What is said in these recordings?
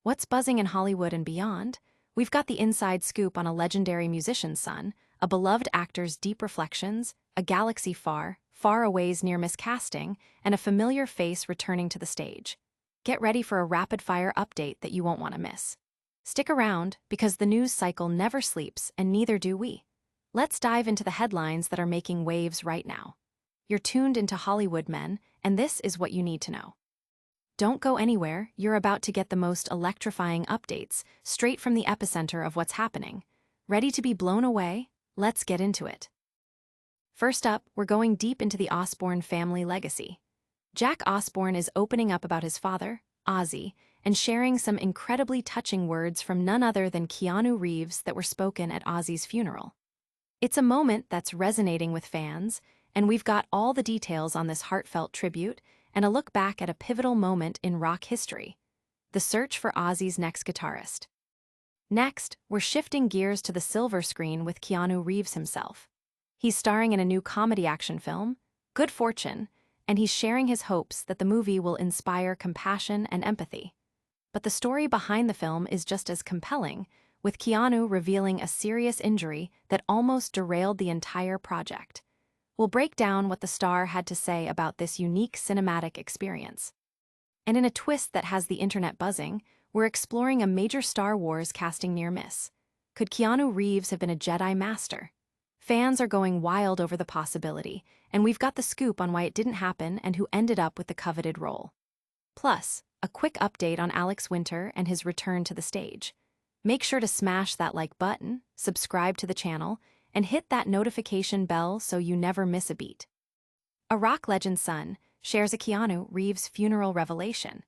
What's buzzing in Hollywood and beyond? We've got the inside scoop on a legendary musician's son, a beloved actor's deep reflections, a galaxy far, far away's near miscasting, and a familiar face returning to the stage. Get ready for a rapid-fire update that you won't want to miss. Stick around, because the news cycle never sleeps, and neither do we. Let's dive into the headlines that are making waves right now. You're tuned into Hollywood Men, and this is what you need to know. Don't go anywhere, you're about to get the most electrifying updates, straight from the epicenter of what's happening. Ready to be blown away? Let's get into it. First up, we're going deep into the Osbourne family legacy. Jack Osbourne is opening up about his father, Ozzy, and sharing some incredibly touching words from none other than Keanu Reeves that were spoken at Ozzy's funeral. It's a moment that's resonating with fans, and we've got all the details on this heartfelt tribute and a look back at a pivotal moment in rock history: the search for Ozzy's next guitarist. Next, we're shifting gears to the silver screen with Keanu Reeves himself. He's starring in a new comedy action film, Good Fortune, and he's sharing his hopes that the movie will inspire compassion and empathy. But the story behind the film is just as compelling, with Keanu revealing a serious injury that almost derailed the entire project. We'll break down what the star had to say about this unique cinematic experience. And in a twist that has the internet buzzing, we're exploring a major Star Wars casting near miss. Could Keanu Reeves have been a Jedi Master? Fans are going wild over the possibility, and we've got the scoop on why it didn't happen and who ended up with the coveted role. Plus, a quick update on Alex Winter and his return to the stage. Make sure to smash that like button, subscribe to the channel, and hit that notification bell so you never miss a beat. A rock legend's son shares a Keanu Reeves funeral revelation.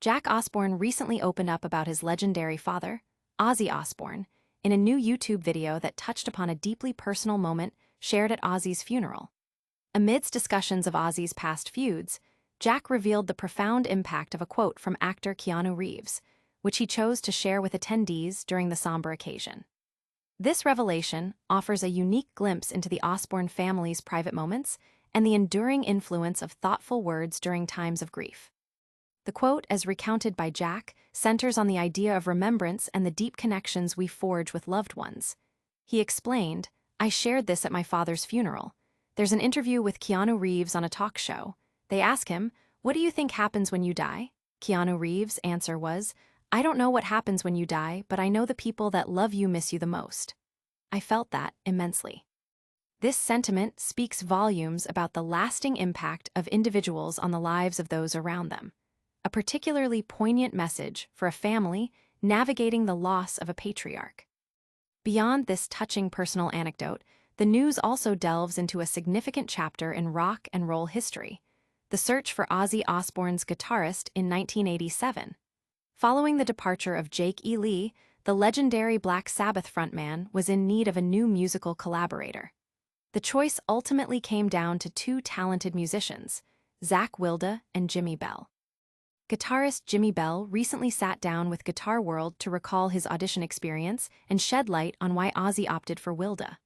Jack Osbourne recently opened up about his legendary father, Ozzy Osbourne, in a new YouTube video that touched upon a deeply personal moment shared at Ozzy's funeral. Amidst discussions of Ozzy's past feuds, Jack revealed the profound impact of a quote from actor Keanu Reeves, which he chose to share with attendees during the somber occasion. This revelation offers a unique glimpse into the Osbourne family's private moments and the enduring influence of thoughtful words during times of grief. The quote, as recounted by Jack, centers on the idea of remembrance and the deep connections we forge with loved ones. He explained, "I shared this at my father's funeral. There's an interview with Keanu Reeves on a talk show. They ask him, 'What do you think happens when you die?' Keanu Reeves' answer was, 'I don't know what happens when you die, but I know the people that love you miss you the most.' I felt that immensely." This sentiment speaks volumes about the lasting impact of individuals on the lives of those around them. A particularly poignant message for a family navigating the loss of a patriarch. Beyond this touching personal anecdote, the news also delves into a significant chapter in rock and roll history: the search for Ozzy Osbourne's guitarist in 1987. Following the departure of Jake E. Lee, the legendary Black Sabbath frontman was in need of a new musical collaborator. The choice ultimately came down to two talented musicians, Zakk Wylde and Jimmy Bell. Guitarist Jimmy Bell recently sat down with Guitar World to recall his audition experience and shed light on why Ozzy opted for Wylde.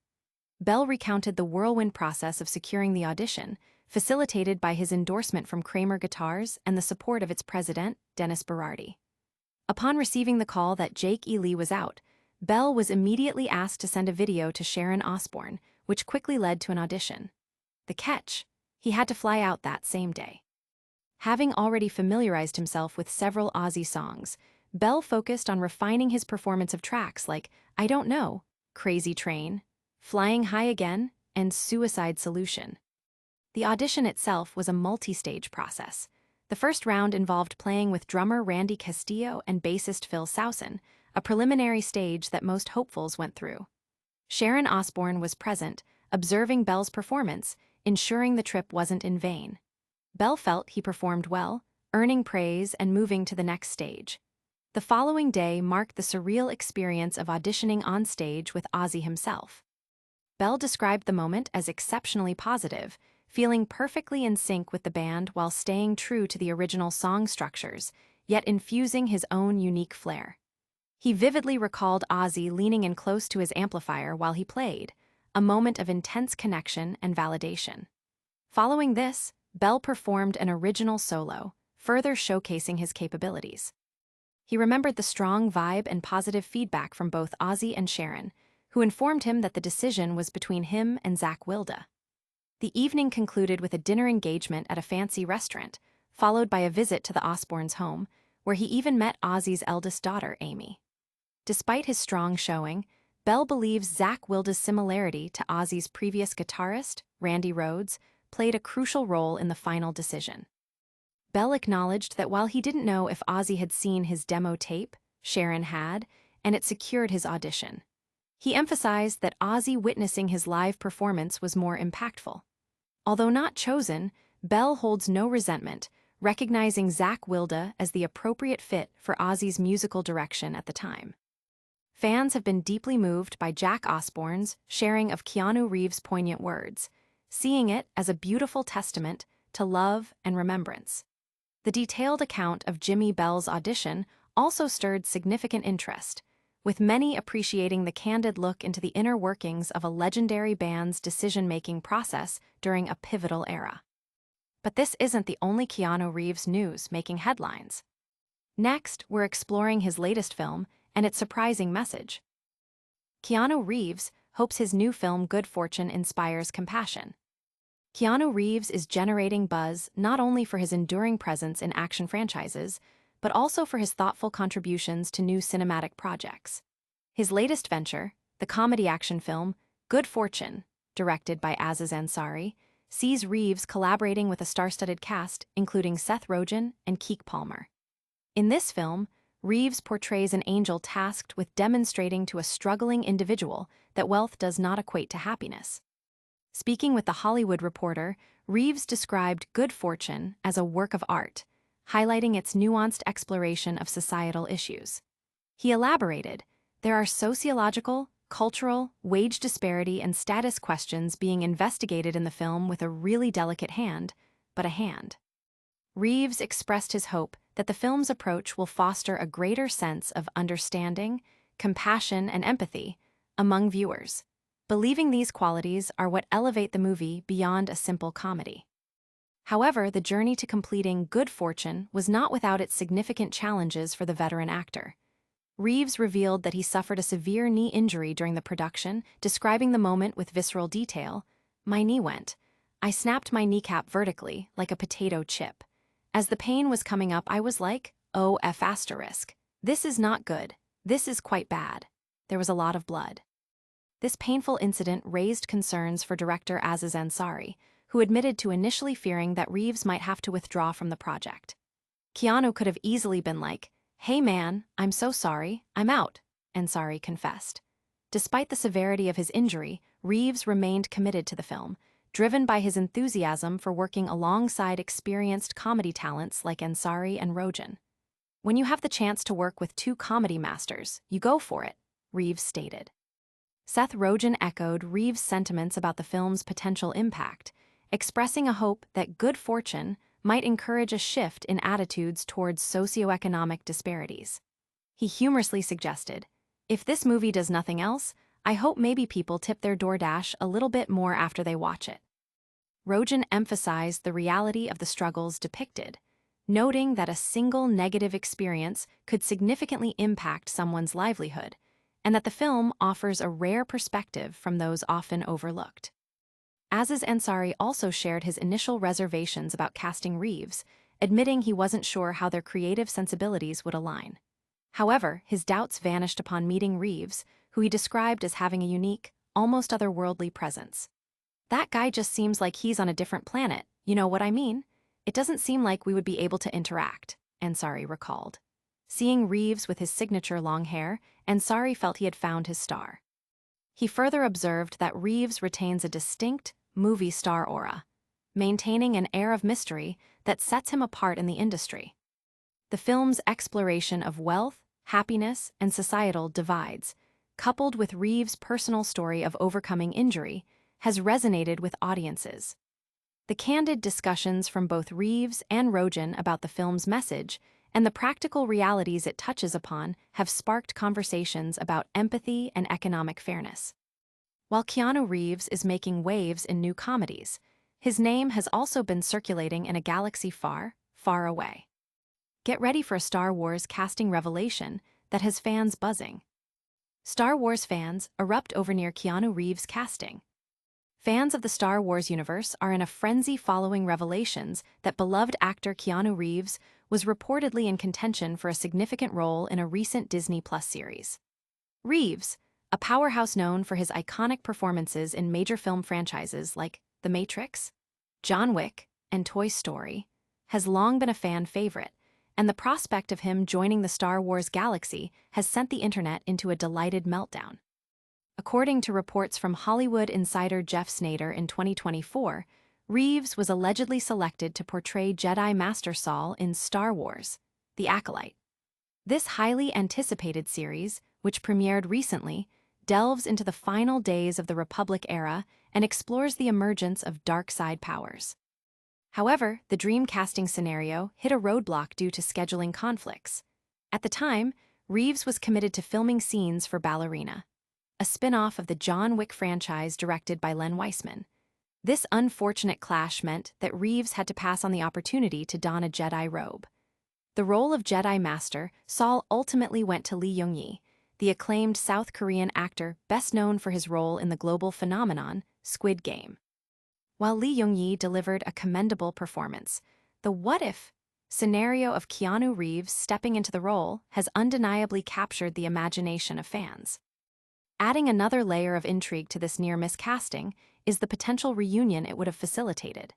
Bell recounted the whirlwind process of securing the audition, facilitated by his endorsement from Kramer Guitars and the support of its president, Dennis Berardi. Upon receiving the call that Jake E. Lee was out, Bell was immediately asked to send a video to Sharon Osbourne, which quickly led to an audition. The catch: he had to fly out that same day. Having already familiarized himself with several Ozzy songs, Bell focused on refining his performance of tracks like "I Don't Know," "Crazy Train," "Flying High Again," and "Suicide Solution." The audition itself was a multi-stage process. The first round involved playing with drummer Randy Castillo and bassist Phil Sowson, a preliminary stage that most hopefuls went through. Sharon Osbourne was present, observing Bell's performance, ensuring the trip wasn't in vain. Bell felt he performed well, earning praise and moving to the next stage. The following day marked the surreal experience of auditioning on stage with Ozzy himself. Bell described the moment as exceptionally positive, feeling perfectly in sync with the band while staying true to the original song structures, yet infusing his own unique flair. He vividly recalled Ozzy leaning in close to his amplifier while he played, a moment of intense connection and validation. Following this, Bell performed an original solo, further showcasing his capabilities. He remembered the strong vibe and positive feedback from both Ozzy and Sharon, who informed him that the decision was between him and Zakk Wylde. The evening concluded with a dinner engagement at a fancy restaurant, followed by a visit to the Osbournes' home, where he even met Ozzy's eldest daughter, Amy. Despite his strong showing, Bell believes Zakk Wylde's similarity to Ozzy's previous guitarist, Randy Rhoads, played a crucial role in the final decision. Bell acknowledged that while he didn't know if Ozzy had seen his demo tape, Sharon had, and it secured his audition. He emphasized that Ozzy witnessing his live performance was more impactful. Although not chosen, Bell holds no resentment, recognizing Zakk Wylde as the appropriate fit for Ozzy's musical direction at the time. Fans have been deeply moved by Jack Osbourne's sharing of Keanu Reeves' poignant words, seeing it as a beautiful testament to love and remembrance. The detailed account of Jimmy Bell's audition also stirred significant interest, with many appreciating the candid look into the inner workings of a legendary band's decision-making process during a pivotal era. But this isn't the only Keanu Reeves news making headlines. Next, we're exploring his latest film and its surprising message. Keanu Reeves hopes his new film Good Fortune inspires compassion. Keanu Reeves is generating buzz not only for his enduring presence in action franchises, but also for his thoughtful contributions to new cinematic projects. His latest venture, the comedy action film Good Fortune, directed by Aziz Ansari, sees Reeves collaborating with a star-studded cast including Seth Rogen and Keke Palmer. In this film, Reeves portrays an angel tasked with demonstrating to a struggling individual that wealth does not equate to happiness. Speaking with The Hollywood Reporter, Reeves described Good Fortune as a work of art, highlighting its nuanced exploration of societal issues. He elaborated, "There are sociological, cultural, wage disparity, and status questions being investigated in the film with a really delicate hand, but a hand." Reeves expressed his hope that the film's approach will foster a greater sense of understanding, compassion, and empathy among viewers, believing these qualities are what elevate the movie beyond a simple comedy. However, the journey to completing Good Fortune was not without its significant challenges for the veteran actor. Reeves revealed that he suffered a severe knee injury during the production, describing the moment with visceral detail. "My knee went. I snapped my kneecap vertically, like a potato chip. As the pain was coming up, I was like, oh F asterisk. This is not good. This is quite bad. There was a lot of blood." This painful incident raised concerns for director Aziz Ansari, who admitted to initially fearing that Reeves might have to withdraw from the project. Keanu could have easily been like, "Hey man, I'm so sorry, I'm out," Ansari confessed. Despite the severity of his injury, Reeves remained committed to the film, driven by his enthusiasm for working alongside experienced comedy talents like Ansari and Rogen. "When you have the chance to work with two comedy masters, you go for it," Reeves stated. Seth Rogen echoed Reeves' sentiments about the film's potential impact, expressing a hope that Good Fortune might encourage a shift in attitudes towards socioeconomic disparities. He humorously suggested, "If this movie does nothing else, I hope maybe people tip their DoorDash a little bit more after they watch it." Rogen emphasized the reality of the struggles depicted, noting that a single negative experience could significantly impact someone's livelihood, and that the film offers a rare perspective from those often overlooked. Aziz Ansari also shared his initial reservations about casting Reeves, admitting he wasn't sure how their creative sensibilities would align. However, his doubts vanished upon meeting Reeves, who he described as having a unique, almost otherworldly presence. "That guy just seems like he's on a different planet, you know what I mean? It doesn't seem like we would be able to interact," Ansari recalled. Seeing Reeves with his signature long hair, Ansari felt he had found his star. He further observed that Reeves retains a distinct, movie star aura, maintaining an air of mystery that sets him apart in the industry. The film's exploration of wealth, happiness, and societal divides, coupled with Reeves' personal story of overcoming injury, has resonated with audiences. The candid discussions from both Reeves and Rogen about the film's message and the practical realities it touches upon have sparked conversations about empathy and economic fairness. While Keanu Reeves is making waves in new comedies, his name has also been circulating in a galaxy far, far away. Get ready for a Star Wars casting revelation that has fans buzzing. Star Wars fans erupt over near Keanu Reeves' casting. Fans of the Star Wars universe are in a frenzy following revelations that beloved actor Keanu Reeves was reportedly in contention for a significant role in a recent Disney Plus series. Reeves, a powerhouse known for his iconic performances in major film franchises like The Matrix, John Wick, and Toy Story, has long been a fan favorite, and the prospect of him joining the Star Wars galaxy has sent the internet into a delighted meltdown. According to reports from Hollywood insider Jeff Snyder in 2024, Reeves was allegedly selected to portray Jedi Master Saul in Star Wars, The Acolyte. This highly anticipated series, which premiered recently, delves into the final days of the Republic era and explores the emergence of dark side powers. However, the dream casting scenario hit a roadblock due to scheduling conflicts. At the time, Reeves was committed to filming scenes for Ballerina, a spin-off of the John Wick franchise directed by Len Wiseman. This unfortunate clash meant that Reeves had to pass on the opportunity to don a Jedi robe. The role of Jedi Master Saul ultimately went to Lee Young-yi, the acclaimed South Korean actor best known for his role in the global phenomenon Squid Game. While Lee Young-yi delivered a commendable performance, the what-if scenario of Keanu Reeves stepping into the role has undeniably captured the imagination of fans. Adding another layer of intrigue to this near-miss casting is the potential reunion it would have facilitated.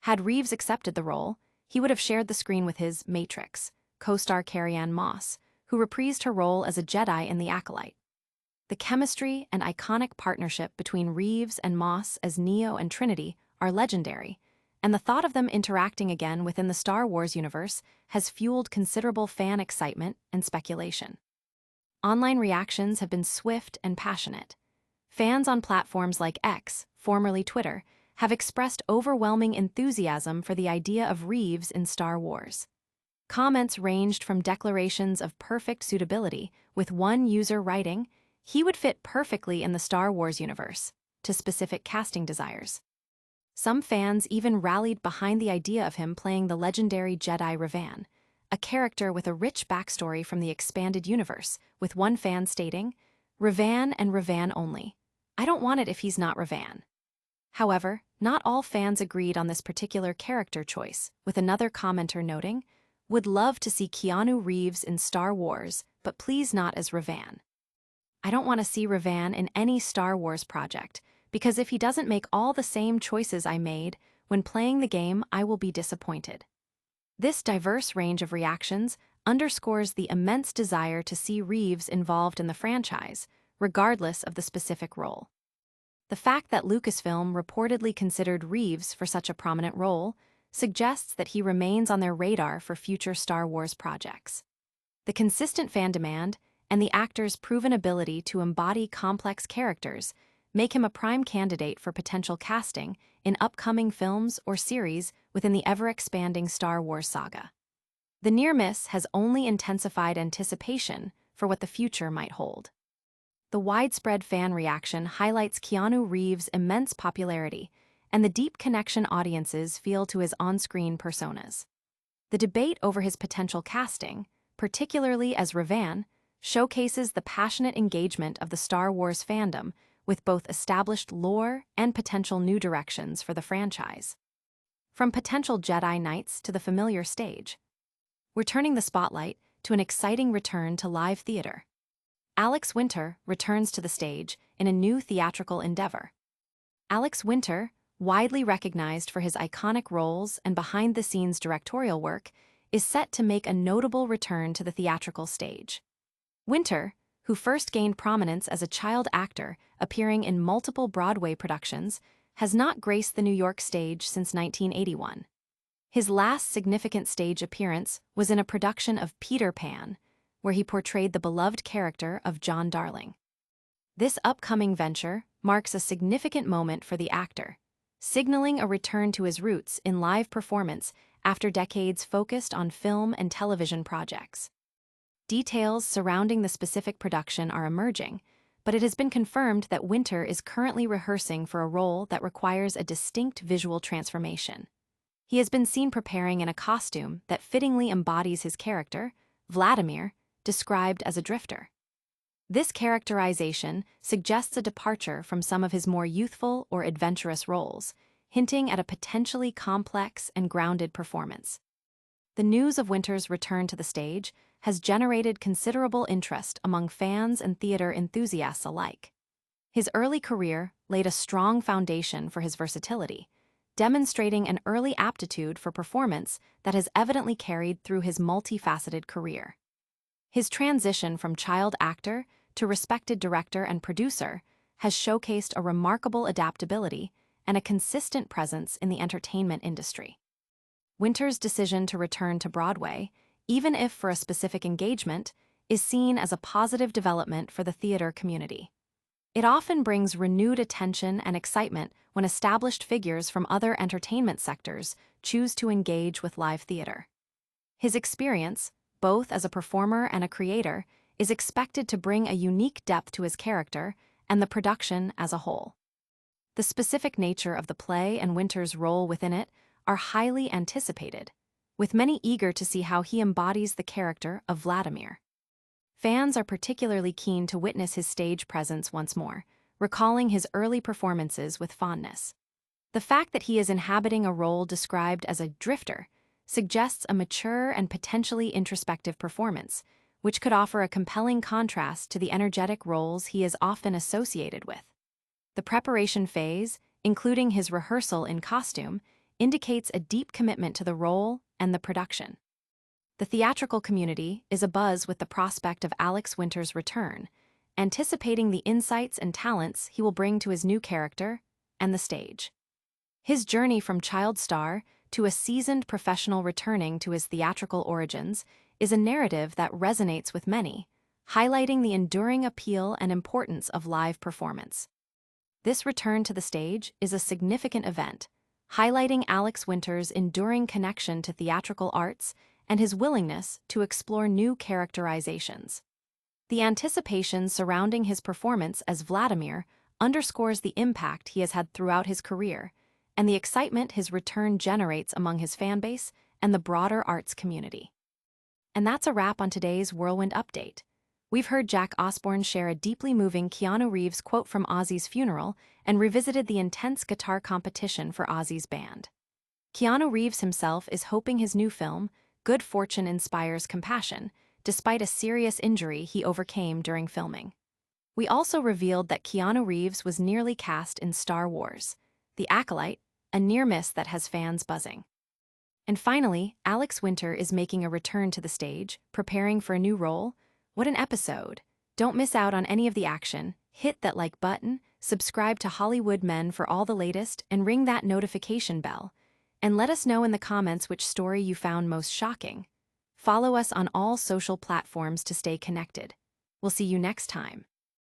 Had Reeves accepted the role, he would have shared the screen with his Matrix co-star Carrie-Anne Moss, who reprised her role as a Jedi in The Acolyte. The chemistry and iconic partnership between Reeves and Moss as Neo and Trinity are legendary, and the thought of them interacting again within the Star Wars universe has fueled considerable fan excitement and speculation. Online reactions have been swift and passionate. Fans on platforms like X, formerly Twitter, have expressed overwhelming enthusiasm for the idea of Reeves in Star Wars. Comments ranged from declarations of perfect suitability, with one user writing, "He would fit perfectly in the Star Wars universe," to specific casting desires. Some fans even rallied behind the idea of him playing the legendary Jedi Revan, a character with a rich backstory from the expanded universe, with one fan stating, "Revan and Revan only. I don't want it if he's not Revan." However, not all fans agreed on this particular character choice, with another commenter noting, "Would love to see Keanu Reeves in Star Wars, but please not as Revan. I don't want to see Revan in any Star Wars project, because if he doesn't make all the same choices I made, when playing the game, I will be disappointed." This diverse range of reactions underscores the immense desire to see Reeves involved in the franchise, regardless of the specific role. The fact that Lucasfilm reportedly considered Reeves for such a prominent role suggests that he remains on their radar for future Star Wars projects. The consistent fan demand and the actor's proven ability to embody complex characters make him a prime candidate for potential casting in upcoming films or series within the ever-expanding Star Wars saga. The near miss has only intensified anticipation for what the future might hold. The widespread fan reaction highlights Keanu Reeves' immense popularity and the deep connection audiences feel to his on-screen personas. The debate over his potential casting, particularly as Revan, showcases the passionate engagement of the Star Wars fandom with both established lore and potential new directions for the franchise. From potential Jedi Knights to the familiar stage, we're turning the spotlight to an exciting return to live theater. Alex Winter returns to the stage in a new theatrical endeavor. Alex Winter, widely recognized for his iconic roles and behind-the-scenes directorial work, is set to make a notable return to the theatrical stage. Winter, who first gained prominence as a child actor appearing in multiple Broadway productions, has not graced the New York stage since 1981. His last significant stage appearance was in a production of Peter Pan, where he portrayed the beloved character of John Darling. This upcoming venture marks a significant moment for the actor, signaling a return to his roots in live performance after decades focused on film and television projects. Details surrounding the specific production are emerging, but it has been confirmed that Winter is currently rehearsing for a role that requires a distinct visual transformation. He has been seen preparing in a costume that fittingly embodies his character, Vladimir, described as a drifter. This characterization suggests a departure from some of his more youthful or adventurous roles, hinting at a potentially complex and grounded performance. The news of Winter's return to the stage has generated considerable interest among fans and theater enthusiasts alike. His early career laid a strong foundation for his versatility, demonstrating an early aptitude for performance that has evidently carried through his multifaceted career. His transition from child actor to respected director and producer has showcased a remarkable adaptability and a consistent presence in the entertainment industry. Winter's decision to return to Broadway, even if for a specific engagement, is seen as a positive development for the theater community. It often brings renewed attention and excitement when established figures from other entertainment sectors choose to engage with live theater. His experience, both as a performer and a creator, is expected to bring a unique depth to his character and the production as a whole. The specific nature of the play and Winter's role within it are highly anticipated, with many eager to see how he embodies the character of Vladimir. Fans are particularly keen to witness his stage presence once more, recalling his early performances with fondness. The fact that he is inhabiting a role described as a drifter suggests a mature and potentially introspective performance, which could offer a compelling contrast to the energetic roles he is often associated with. The preparation phase, including his rehearsal in costume, indicates a deep commitment to the role and the production. The theatrical community is abuzz with the prospect of Alex Winter's return, anticipating the insights and talents he will bring to his new character and the stage. His journey from child star to a seasoned professional returning to his theatrical origins is a narrative that resonates with many, highlighting the enduring appeal and importance of live performance. This return to the stage is a significant event, highlighting Alex Winter's enduring connection to theatrical arts and his willingness to explore new characterizations. The anticipation surrounding his performance as Vladimir underscores the impact he has had throughout his career and the excitement his return generates among his fanbase and the broader arts community. And that's a wrap on today's Whirlwind Update. We've heard Jack Osbourne share a deeply moving Keanu Reeves quote from Ozzy's funeral and revisited the intense guitar competition for Ozzy's band. Keanu Reeves himself is hoping his new film, Good Fortune Inspires Compassion, despite a serious injury he overcame during filming. We also revealed that Keanu Reeves was nearly cast in Star Wars, The Acolyte, a near miss that has fans buzzing. And finally, Alex Winter is making a return to the stage, preparing for a new role. What an episode! Don't miss out on any of the action. Hit that like button, subscribe to Hollywood Men for all the latest, and ring that notification bell. And let us know in the comments which story you found most shocking. Follow us on all social platforms to stay connected. We'll see you next time.